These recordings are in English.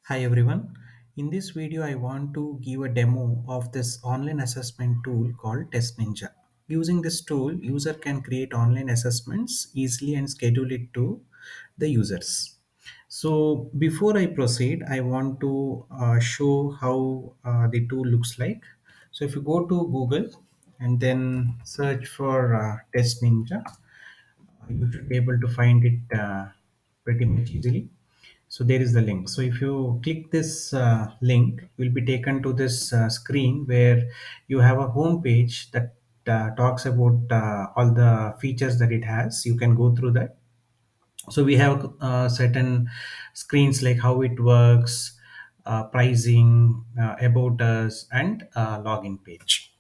Hi everyone. In this video, I want to give a demo of this online assessment tool called TestNinja. Using this tool, user can create online assessments easily and schedule it to the users. So before I proceed, I want to show how the tool looks like. So if you go to Google and then search for TestNinja, you should be able to find it pretty much easily. So there is the link. So if you click this link, you'll be taken to this screen where you have a home page that talks about all the features that it has. You can go through that. So we have certain screens like how it works, pricing, about us, and login page.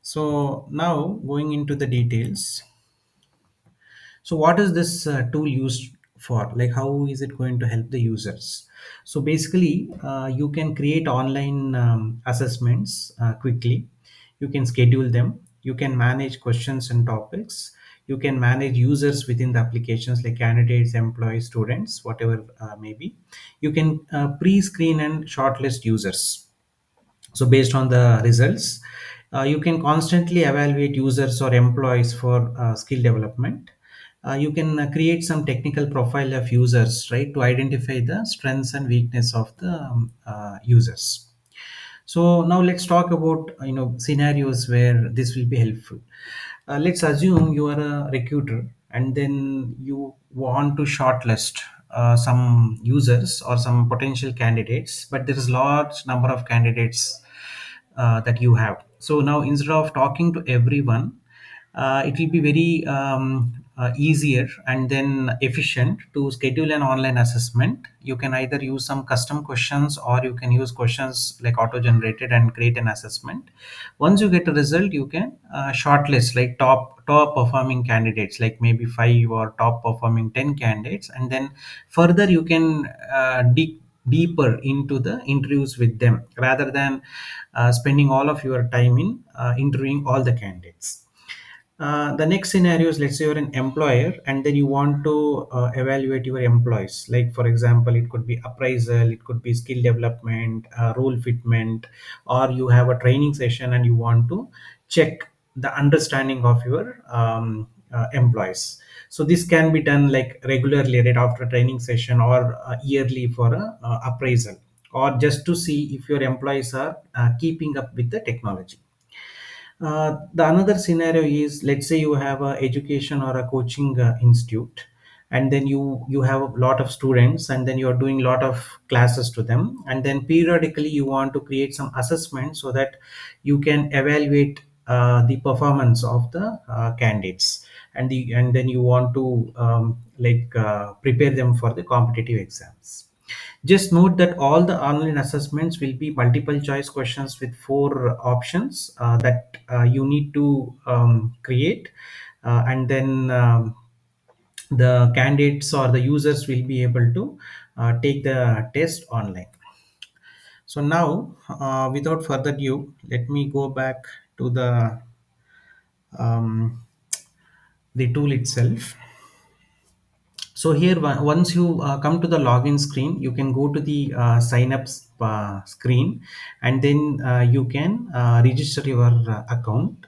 So now going into the details. So what is this tool used for? Like how is it going to help the users? So basically, you can create online assessments quickly. You can schedule them. You can manage questions and topics. You can manage users within the applications like candidates, employees, students, whatever may be. You can pre-screen and shortlist users. So based on the results, you can constantly evaluate users or employees for skill development. You can create some technical profile of users, right, to identify the strengths and weakness of the users. So now let's talk about scenarios where this will be helpful. Let's assume you are a recruiter and then you want to shortlist some users or some potential candidates, but there is large number of candidates that you have. So now instead of talking to everyone, it will be very easier and then efficient to schedule an online assessment. You can either use some custom questions or you can use questions like auto generated and create an assessment. Once you get a result, you can shortlist like top performing candidates, like maybe 5 or top performing 10 candidates, and then further you can dig deeper into the interviews with them rather than spending all of your time in interviewing all the candidates. The next scenario is, let's say you're an employer and then you want to evaluate your employees. Like for example, it could be appraisal, it could be skill development, role fitment, or you have a training session and you want to check the understanding of your employees. So this can be done like regularly, right after a training session, or yearly for a appraisal, or just to see if your employees are keeping up with the technology. The another scenario is, let's say you have a education or a coaching institute, and then you have a lot of students and then you are doing a lot of classes to them, and then periodically you want to create some assessment so that you can evaluate the performance of the candidates, and then you want to prepare them for the competitive exams. Just note that all the online assessments will be multiple choice questions with four options that you need to create, and then the candidates or the users will be able to take the test online. So now, without further ado, let me go back to um, the tool itself. So here, once you come to the login screen, you can go to the sign up screen, and then you can register your account.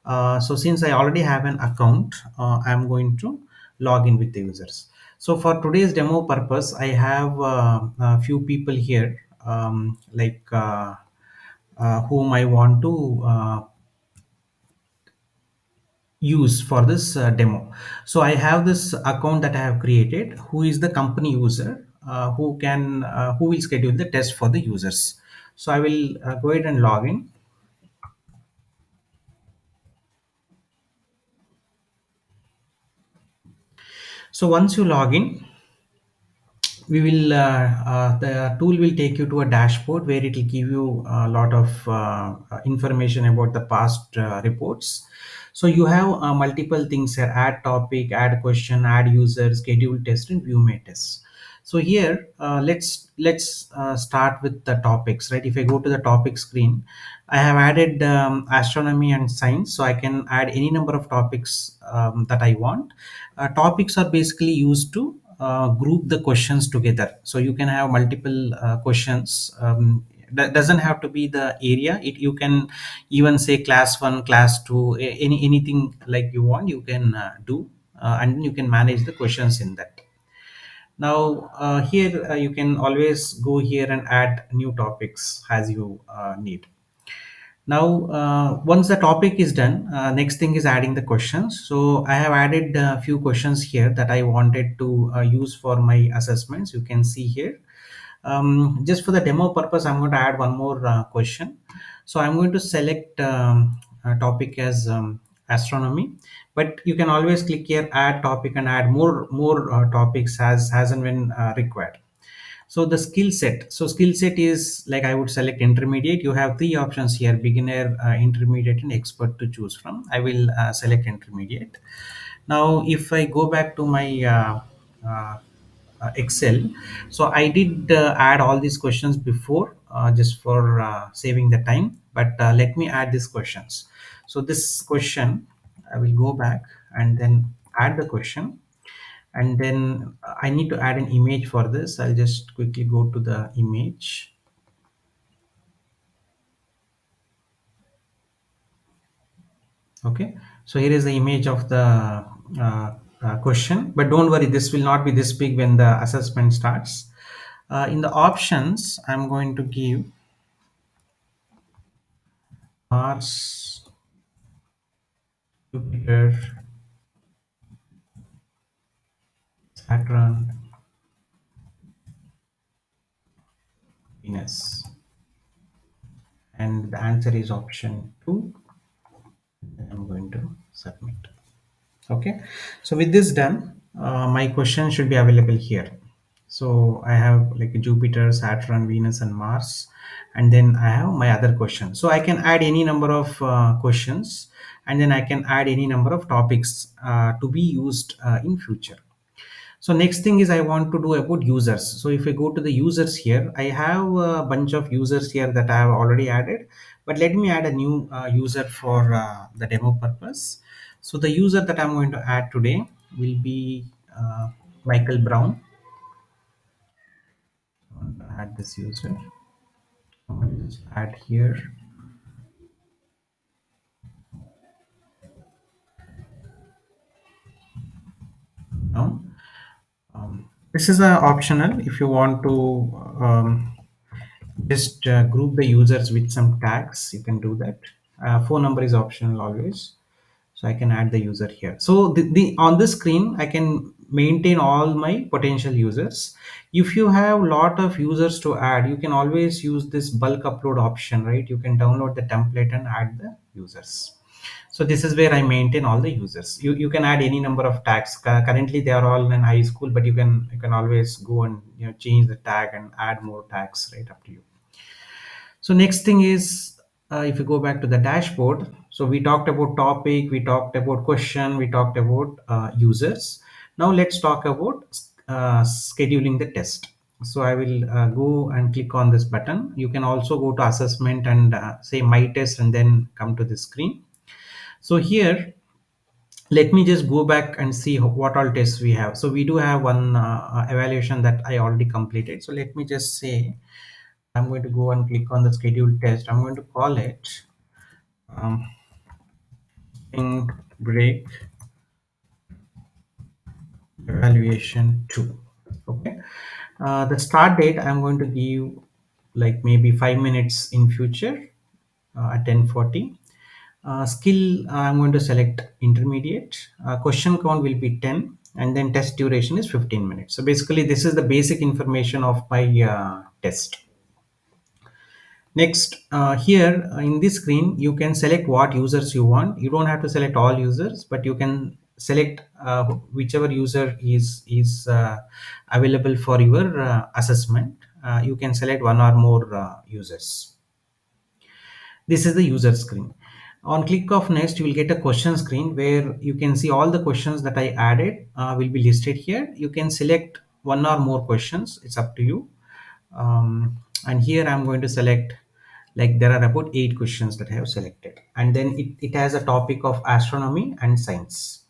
So since I already have an account, I'm going to log in with the users. So for today's demo purpose, I have a few people here, whom I want to use for this demo. So I have this account that I have created, who is the company user, who will schedule the test for the users. So I will go ahead and log in. So once you log in, we will the tool will take you to a dashboard where it will give you a lot of information about the past reports. So you have multiple things here: add topic, add question, add user, schedule test, and view my test. So here, let's start with the topics, right? If I go to the topic screen, I have added astronomy and science, so I can add any number of topics that I want. Topics are basically used to group the questions together. So you can have multiple questions. That doesn't have to be the area. You can even say class 1, class 2, anything like you want, you can do, and then you can manage the questions in that. Now here you can always go here and add new topics as you need. Now, once the topic is done, next thing is adding the questions. So I have added a few questions here that I wanted to use for my assessments. You can see here. Just for the demo purpose, I'm going to add one more question. So I'm going to select a topic as astronomy, but you can always click here, add topic, and add more topics as and when required. So the skill set, so skill set is like I would select intermediate. You have three options here: beginner, intermediate, and expert to choose from. I will select intermediate. Now if I go back to my uh, Excel, so I did add all these questions before, just for saving the time, but let me add these questions. So this question, I will go back and then add the question, and then I need to add an image for this. I'll just quickly go to the image. Okay, so here is the image of the question, but don't worry, this will not be this big when the assessment starts. In the options, I'm going to give Mars, Jupiter, Saturn, Venus, and the answer is option 2. I'm going to submit. Okay, so with this done, my question should be available here. So I have like Jupiter, Saturn, Venus, and Mars, and then I have my other question. So I can add any number of questions, and then I can add any number of topics to be used in future. So next thing is I want to do about users. So if I go to the users here, I have a bunch of users here that I have already added, but let me add a new user for the demo purpose. So the user that I'm going to add today will be Michael Brown. I want to add this user. I'm going to just add here. Now, this is optional. If you want to just group the users with some tags, you can do that. Phone number is optional always, so I can add the user here. So the on the screen I can maintain all my potential users. If you have lot of users to add, you can always use this bulk upload option, right? You can download the template and add the users. So this is where I maintain all the users. You can add any number of tags. Currently they are all in high school, but you can always go and change the tag and add more tags, right, up to you. So next thing is, if you go back to the dashboard, so we talked about topic, we talked about question, we talked about users. Now let's talk about scheduling the test. So I will go and click on this button. You can also go to assessment and say my test and then come to the screen. So here, let me just go back and see what all tests we have. So we do have one evaluation that I already completed. So let me just say, I'm going to go and click on the scheduled test. I'm going to call it um, think break evaluation 2. Okay. The start date, I'm going to give like maybe 5 minutes in future at 10:40. Skill, I'm going to select intermediate. Question count will be 10, and then test duration is 15 minutes. So basically, this is the basic information of my test. Next, here in this screen, you can select what users you want. You don't have to select all users, but you can select whichever user is available for your assessment. You can select one or more users. This is the user screen. On click of next, you will get a question screen where you can see all the questions that I added will be listed here. You can select one or more questions. It's up to you. And here I'm going to select, like there are about 8 questions that I have selected. And then it has a topic of astronomy and science.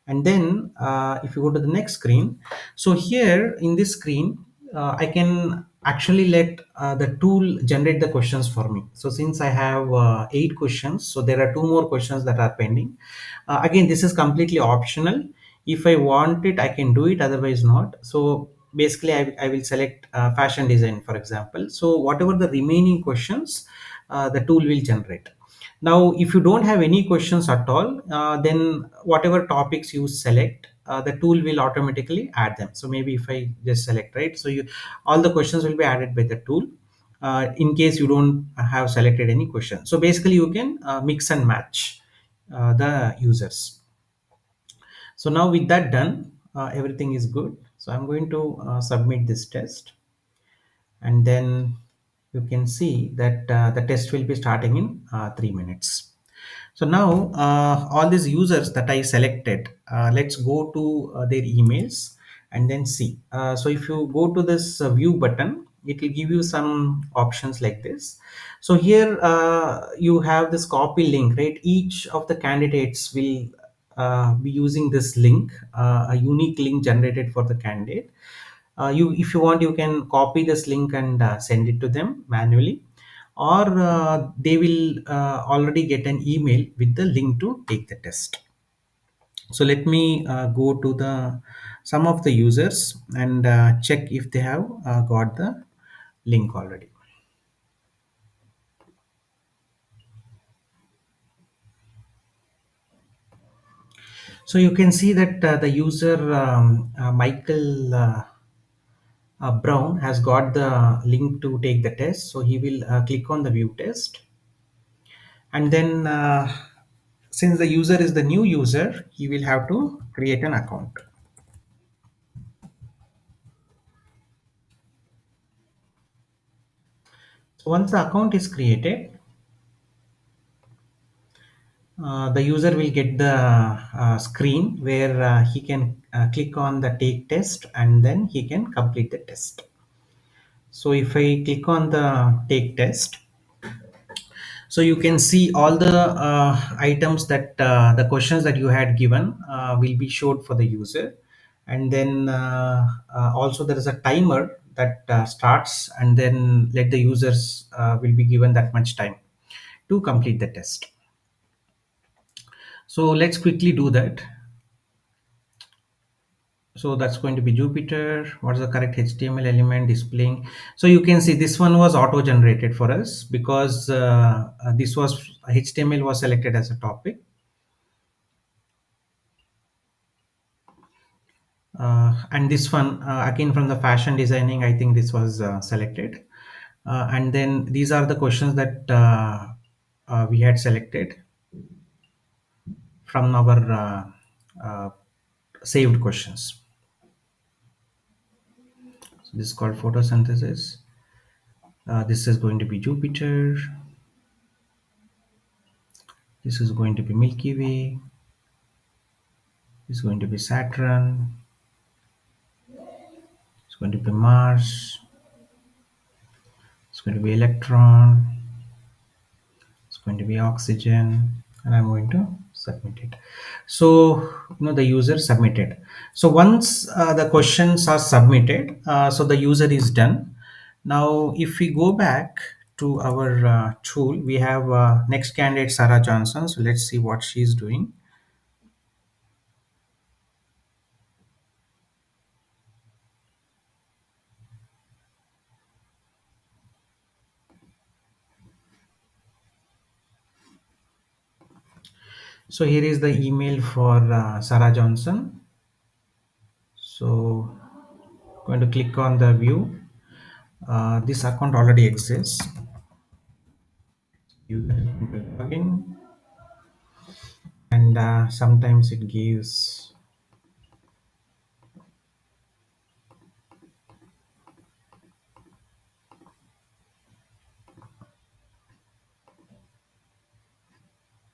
And then if you go to the next screen, so here in this screen, I can actually let the tool generate the questions for me. So since I have 8 questions, so there are two more questions that are pending. Again, this is completely optional. If I want it, I can do it, otherwise not. So basically I will select fashion design, for example. So whatever the remaining questions, the tool will generate. Now if you don't have any questions at all, then whatever topics you select, the tool will automatically add them. So maybe if I just select, right, so you, all the questions will be added by the tool, in case you don't have selected any question. So basically you can mix and match the users. So now with that done, everything is good. So I'm going to submit this test, and then you can see that the test will be starting in 3 minutes. So now all these users that I selected, let's go to their emails and then see. So if you go to this view button, it will give you some options like this. So here you have this copy link, right? Each of the candidates will be using this link, a unique link generated for the candidate. You, if you want, you can copy this link and send it to them manually, or they will already get an email with the link to take the test. So let me go to the some of the users and check if they have got the link already. So you can see that the user Michael Brown has got the link to take the test. So he will click on the view test, and then since the user is the new user, he will have to create an account. So once the account is created, the user will get the screen where he can click on the take test, and then he can complete the test. So if I click on the take test, so you can see all the items that the questions that you had given will be showed for the user. And then also there is a timer that starts, and then let the users will be given that much time to complete the test. So let's quickly do that. So that's going to be Jupyter. What is the correct HTML element displaying? So you can see this one was auto generated for us because this was HTML was selected as a topic. And this one again from the fashion designing, I think this was selected. And then these are the questions that we had selected from our saved questions. So this is called photosynthesis. This is going to be Jupiter. This is going to be Milky Way. This is going to be Saturn. It's going to be Mars. It's going to be electron. It's going to be oxygen, and I'm going to submit it. So the user submitted. So once the questions are submitted, so the user is done. Now if we go back to our tool, we have next candidate Sarah Johnson. So let's see what she's doing. So here is the email for Sarah Johnson. So going to click on the view. This account already exists. You can log in, and sometimes it gives.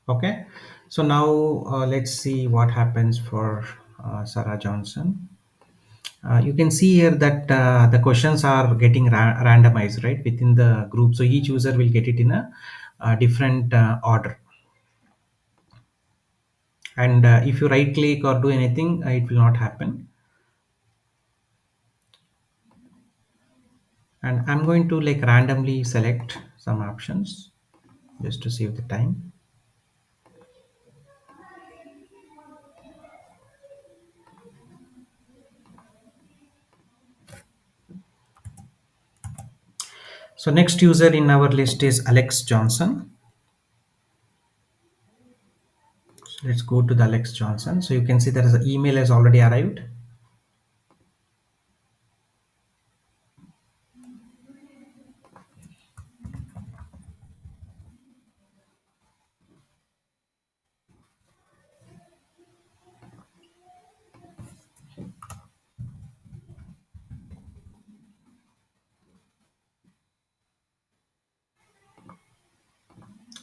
Okay, so now let's see what happens for Sarah Johnson. You can see here that the questions are getting randomized, right, within the group. So each user will get it in a different order. And if you right click or do anything, it will not happen. And I'm going to like randomly select some options just to save the time. So next user in our list is Alex Johnson. So let's go to the Alex Johnson. So you can see there is an email has already arrived.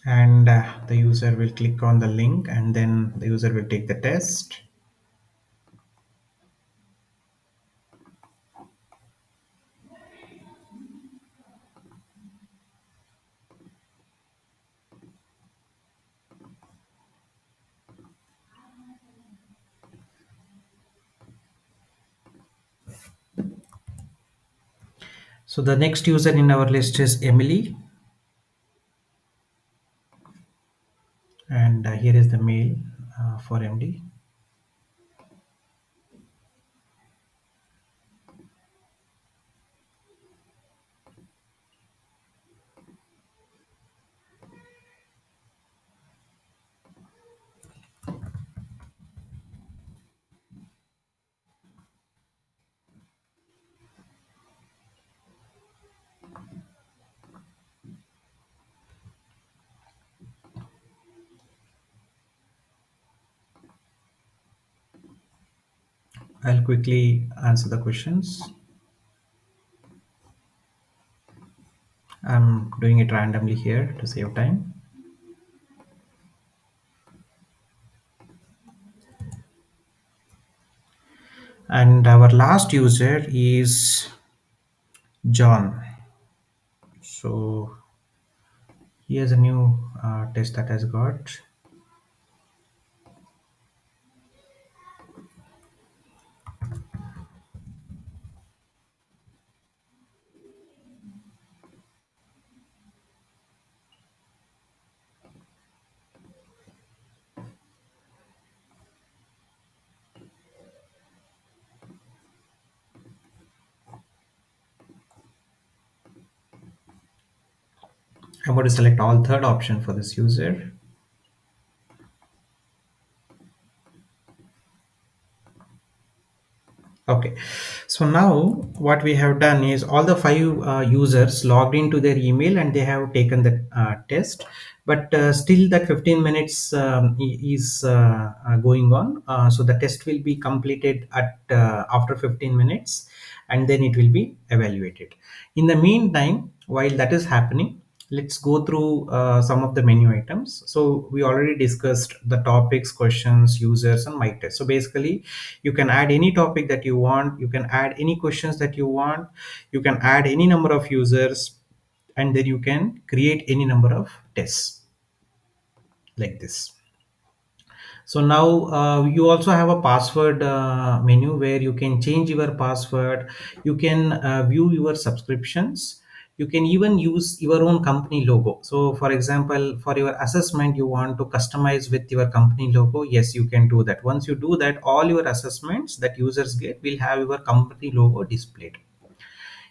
And the user will click on the link, and then the user will take the test. So the next user in our list is Emily, and here is the mail for MD. I'll quickly answer the questions. I'm doing it randomly here to save time. And our last user is John. So here's a new test that has got. I'm going to select all third option for this user. Okay, so now what we have done is all the five users logged into their email and they have taken the test, but still that 15 minutes is going on. So the test will be completed at after 15 minutes, and then it will be evaluated. In the meantime, while that is happening, let's go through some of the menu items. So we already discussed the topics, questions, users, and my test. So basically you can add any topic that you want, you can add any questions that you want, you can add any number of users, and then you can create any number of tests like this. So now you also have a password menu where you can change your password, you can view your subscriptions, you can even use your own company logo. So for example, for your assessment you want to customize with your company logo, yes, you can do that. Once you do that, all your assessments that users get will have your company logo displayed.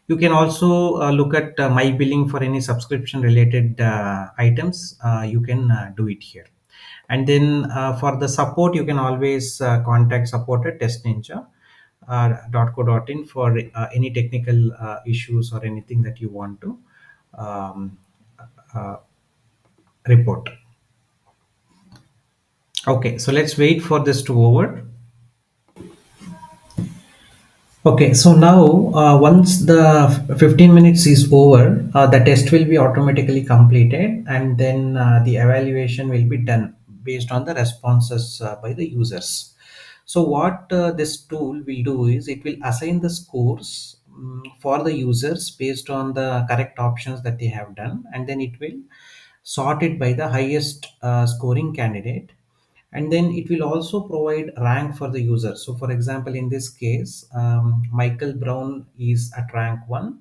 You can also look at my billing for any subscription related items. You can do it here. And then for the support, you can always contact support at TestNinja .co.in for any technical issues or anything that you want to um, uh, report. Okay, so let's wait for this to over. Okay, so now once the 15 minutes is over, the test will be automatically completed, and then the evaluation will be done based on the responses by the users. So what this tool will do is it will assign the scores for the users based on the correct options that they have done, and then it will sort it by the highest scoring candidate, and then it will also provide rank for the user. So for example, in this case, Michael Brown is at rank 1,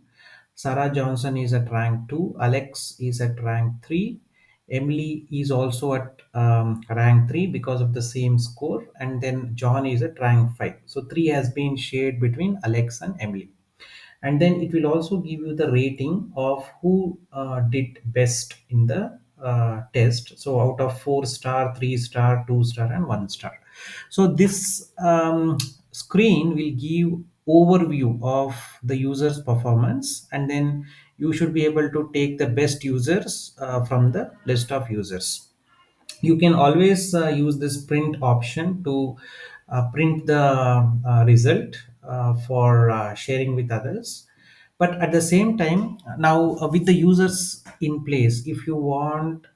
Sarah Johnson is at rank 2, Alex is at rank 3, Emily is also at rank 3 because of the same score, and then John is at rank 5. So 3 has been shared between Alex and Emily. And then it will also give you the rating of who did best in the test. So out of 4 star, 3 star, 2 star, and 1 star. So this screen will give overview of the user's performance, and then you should be able to take the best users from the list of users. You can always use this print option to print the result for sharing with others. But at the same time, now with the users in place, if you want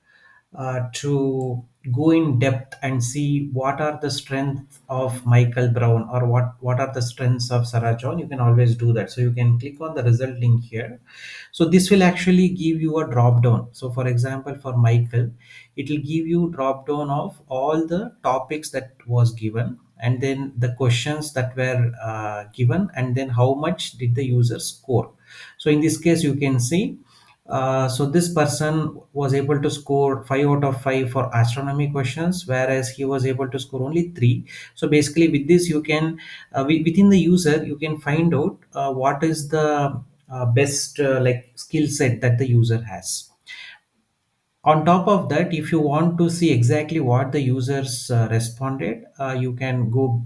to go in depth and see what are the strengths of Michael Brown, or what are the strengths of Sarah John, you can always do that. So you can click on the result link here. So this will actually give you a drop down. So for example, for Michael, it will give you drop down of all the topics that was given, and then the questions that were given, and then how much did the user score. So in this case, you can see, so this person was able to score 5 out of 5 for astronomy questions, whereas he was able to score only 3. So basically, with this, you can within the user, you can find out what is the best like skill set that the user has. On top of that, if you want to see exactly what the users responded, you can go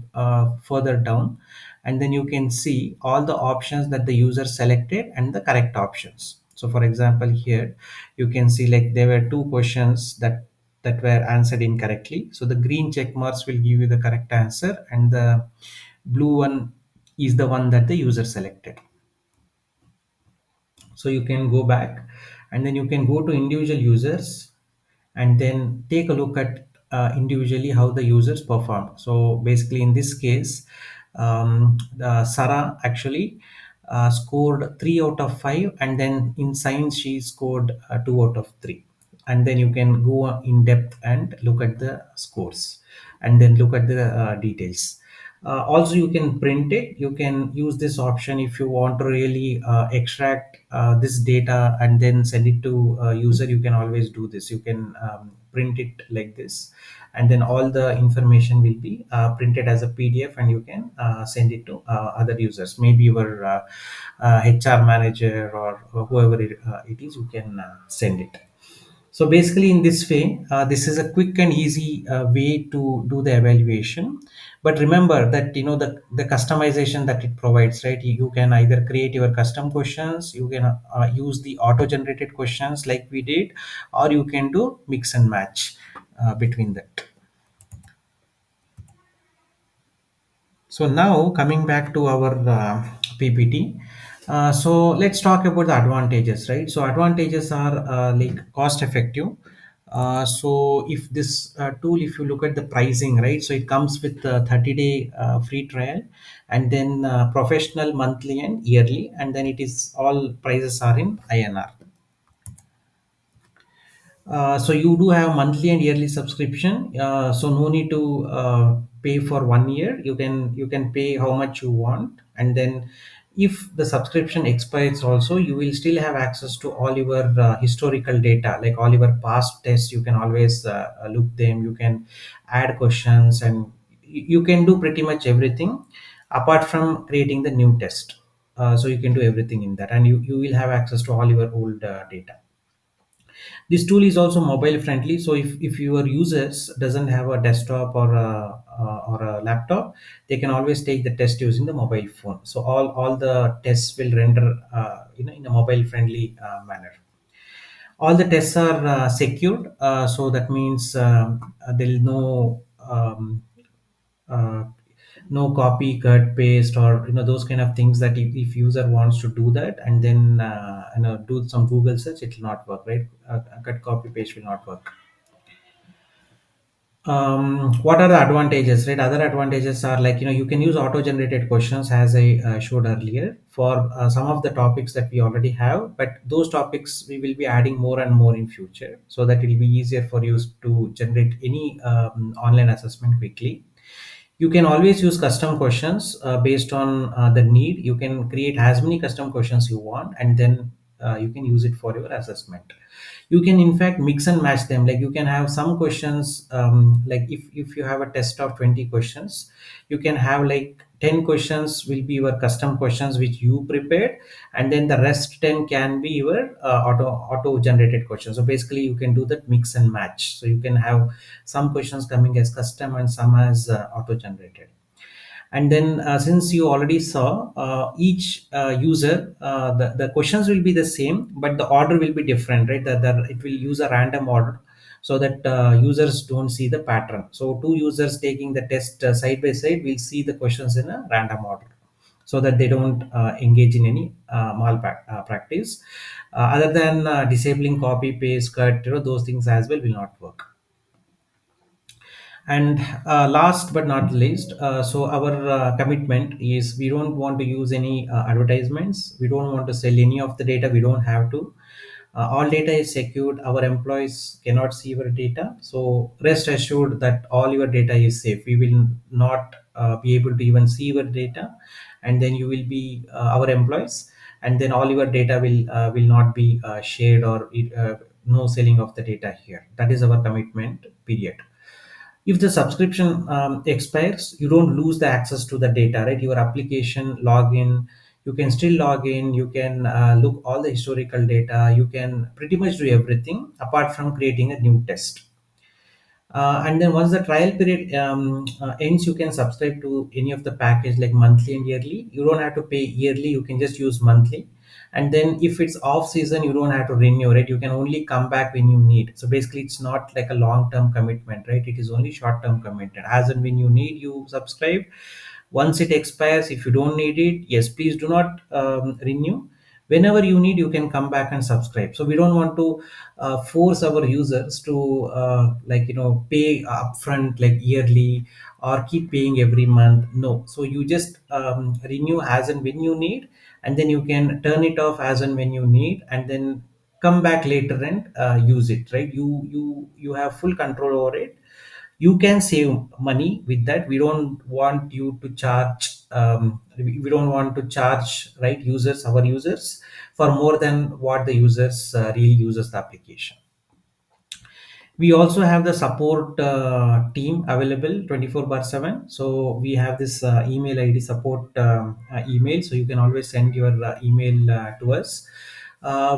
further down, and then you can see all the options that the user selected and the correct options. So for example, here you can see like there were two questions that were answered incorrectly. So the green check marks will give you the correct answer, and the blue one is the one that the user selected. So you can go back, and then you can go to individual users, and then take a look at individually how the users perform. So basically, in this case, Sarah actually scored 3 out of 5, and then in science she scored 2 out of 3. And then you can go in depth and look at the scores, and then look at the details. Also, you can print it. You can use this option if you want to really extract this data and then send it to a user. You can always do this. You can print it like this, and then all the information will be printed as a PDF, and you can send it to other users, maybe your HR manager, or whoever it is. You can send it. So basically, in this way, this is a quick and easy way to do the evaluation. But remember that the customization that it provides, right? You can either create your custom questions, you can use the auto-generated questions like we did, or you can do mix and match between that. So now coming back to our PPT, so let's talk about the advantages, right? So advantages are like cost effective. So if this tool, if you look at the pricing, right? So it comes with a 30-day free trial, and then professional monthly and yearly, and then it is all prices are in INR. So you do have monthly and yearly subscription. So no need to pay for 1 year. You can pay how much you want, and then if the subscription expires, also you will still have access to all your historical data, like all your past tests. You can always look them. You can add questions, and you can do pretty much everything apart from creating the new test. So you can do everything in that, and you will have access to all your old data. This tool is also mobile friendly. So if your users doesn't have a desktop or a laptop, they can always take the test using the mobile phone. So all the tests will render in a mobile friendly manner. All the tests are secured. So that means there is uh, no copy, cut, paste, or those kind of things, that if user wants to do that and then do some Google search, it will not work, right? Cut, copy, paste will not work. What are the advantages, right? Other advantages are like, you can use auto generated questions as I showed earlier for some of the topics that we already have, but those topics we will be adding more and more in future, so that it will be easier for you to generate any online assessment quickly. You can always use custom questions based on the need. You can create as many custom questions you want, and then you can use it for your assessment. You can in fact mix and match them. Like you can have some questions, like if you have a test of 20 questions, you can have like 10 questions will be your custom questions which you prepared, and then the rest 10 can be your auto generated questions. So basically you can do that mix and match, so you can have some questions coming as custom and some as auto generated. And then since you already saw each user, the questions will be the same, but the order will be different, right? It will use a random order, so that users don't see the pattern. So two users taking the test side by side will see the questions in a random order, so that they don't engage in any practice. Other than disabling copy paste cut, those things as well will not work. And last but not least, so our commitment is we don't want to use any advertisements. We don't want to sell any of the data. We don't have to. All data is secured. Our employees cannot see your data. So rest assured that all your data is safe. We will not be able to even see your data, and then you will be our employees, and then all your data will not be shared, or no selling of the data here. That is our commitment. Period. If the subscription expires, you don't lose the access to the data, right? Your application login, you can still log in, you can look all the historical data, you can pretty much do everything apart from creating a new test. And then once the trial period ends, you can subscribe to any of the package like monthly and yearly. You don't have to pay yearly, you can just use monthly. And then if it's off season, you don't have to renew it. You can only come back when you need. So basically, it's not like a long term commitment, right? It is only short term commitment. As and when you need, you subscribe. Once it expires, if you don't need it, yes, please do not renew. Whenever you need, you can come back and subscribe. So we don't want to force our users to like pay upfront like yearly, or keep paying every month. No, so you just renew as and when you need, and then you can turn it off as and when you need, and then come back later and use it, right? You have full control over it. You can save money with that. We don't want you to charge, we don't want to charge, right, users, our users, for more than what the users really uses the application. We also have the support team available 24 bar 7. So we have this email id support email, so you can always send your email to us.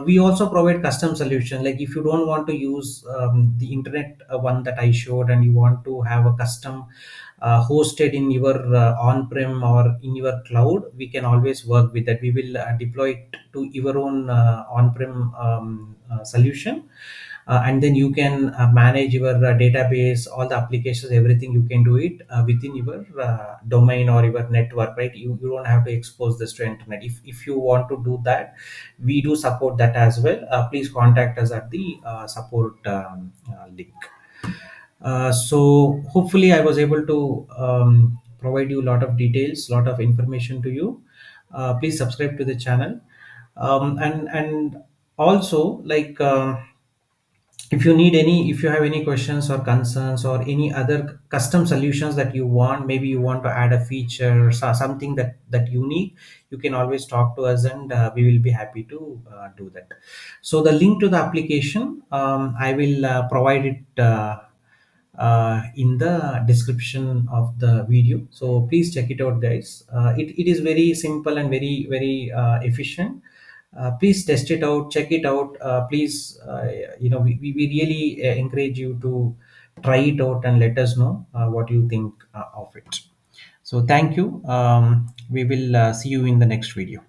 We also provide custom solution. Like if you don't want to use the internet one that I showed, and you want to have a custom hosted in your on-prem or in your cloud, we can always work with that. We will deploy it to your own on-prem solution, and then you can manage your database, all the applications, everything. You can do it within your domain or your network, right? You don't have to expose this to internet. If you want to do that, we do support that as well. Please contact us at the support link. So hopefully I was able to provide you a lot of details, lot of information to you. Please subscribe to the channel, and also like if you have any questions or concerns, or any other custom solutions that you want, maybe you want to add a feature, something that you need, you can always talk to us, and we will be happy to do that. So the link to the application, I will provide it in the description of the video, so please check it out, guys. It is very simple and very efficient. Please test it out, check it out. Please, we really encourage you to try it out and let us know what you think of it. So thank you. We will see you in the next video.